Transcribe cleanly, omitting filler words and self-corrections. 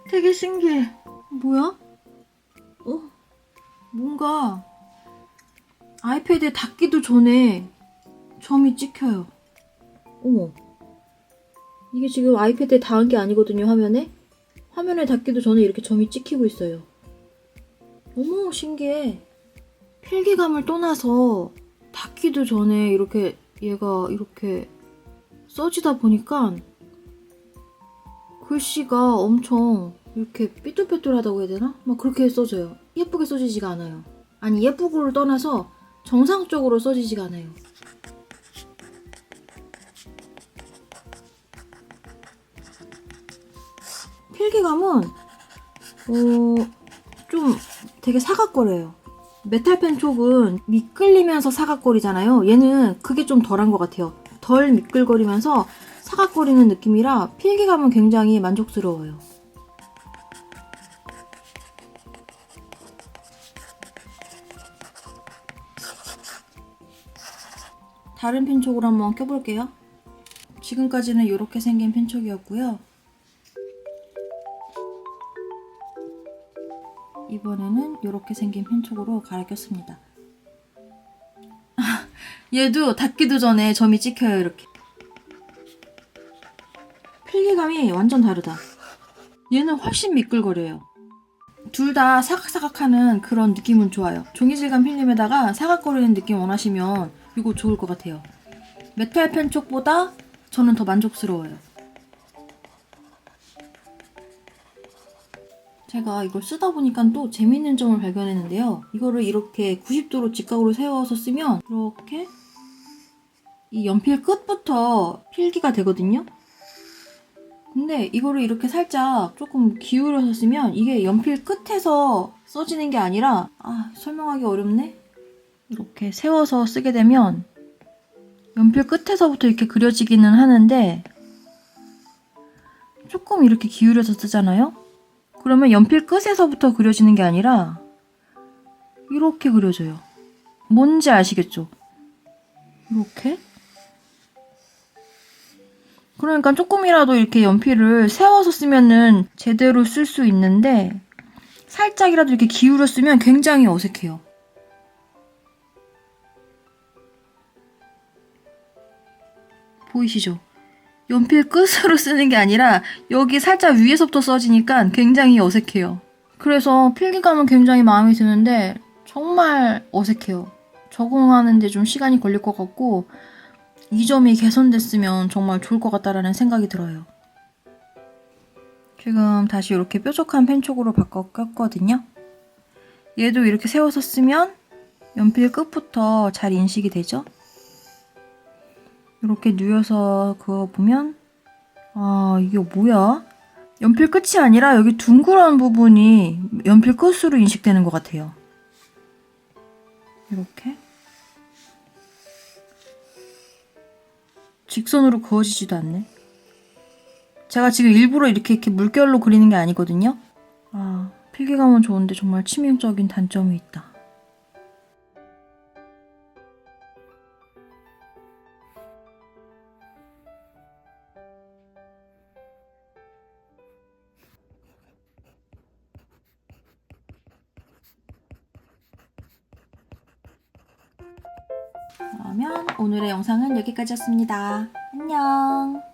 되게 신기해. 뭐야? 뭔가 아이패드에 닿기도 전에 점이 찍혀요. 어머. 이게 지금 아이패드에 닿은 게 아니거든요, 화면에? 화면에 닿기도 전에 이렇게 점이 찍히고 있어요. 어머, 신기해. 필기감을 떠나서 닿기도 전에 이렇게 얘가 이렇게 써지다 보니까 글씨가 엄청 이렇게 삐뚤빼뚤하다고 해야 되나? 막 그렇게 써져요. 예쁘게 써지지가 않아요. 아니, 예쁘고를 떠나서 정상적으로 써지지가 않아요. 필기감은 좀 되게 사각거려요. 메탈펜 촉은 미끌리면서 사각거리잖아요. 얘는 그게 좀 덜한 것 같아요. 덜 미끌거리면서 사각거리는 느낌이라 필기감은 굉장히 만족스러워요. 다른 펜촉으로 한번 껴볼게요. 지금까지는 이렇게 생긴 펜촉이었고요. 이번에는 이렇게 생긴 펜촉으로 갈아 꼈습니다. 얘도 닿기도 전에 점이 찍혀요, 이렇게. 필기감이 완전 다르다. 얘는 훨씬 미끌거려요. 둘 다 사각사각하는 그런 느낌은 좋아요. 종이질감 필름에다가 사각거리는 느낌 원하시면 이거 좋을 것 같아요. 메탈 펜촉보다 저는 더 만족스러워요. 제가 이걸 쓰다 보니까 또 재밌는 점을 발견했는데요. 이거를 이렇게 90도로 직각으로 세워서 쓰면 이렇게 이 연필 끝부터 필기가 되거든요. 근데 이거를 이렇게 살짝 조금 기울여서 쓰면 이게 연필 끝에서 써지는 게 아니라 설명하기 어렵네? 이렇게 세워서 쓰게 되면 연필 끝에서부터 이렇게 그려지기는 하는데 조금 이렇게 기울여서 쓰잖아요? 그러면 연필 끝에서부터 그려지는 게 아니라 이렇게 그려져요. 뭔지 아시겠죠? 이렇게? 그러니까 조금이라도 이렇게 연필을 세워서 쓰면은 제대로 쓸 수 있는데 살짝이라도 이렇게 기울여 쓰면 굉장히 어색해요. 보이시죠? 연필 끝으로 쓰는 게 아니라 여기 살짝 위에서부터 써지니까 굉장히 어색해요. 그래서 필기감은 굉장히 마음에 드는데 정말 어색해요. 적응하는데 좀 시간이 걸릴 것 같고 이 점이 개선됐으면 정말 좋을 것 같다라는 생각이 들어요. 지금 다시 이렇게 뾰족한 펜촉으로 바꿔 꼈거든요. 얘도 이렇게 세워서 쓰면 연필 끝부터 잘 인식이 되죠? 이렇게 누워서 그어보면 이게 뭐야? 연필 끝이 아니라 여기 둥그런 부분이 연필 끝으로 인식되는 것 같아요. 이렇게 직선으로 그어지지도 않네. 제가 지금 일부러 이렇게 물결로 그리는 게 아니거든요. 필기감은 좋은데 정말 치명적인 단점이 있다. 그러면 오늘의 영상은 여기까지였습니다. 안녕.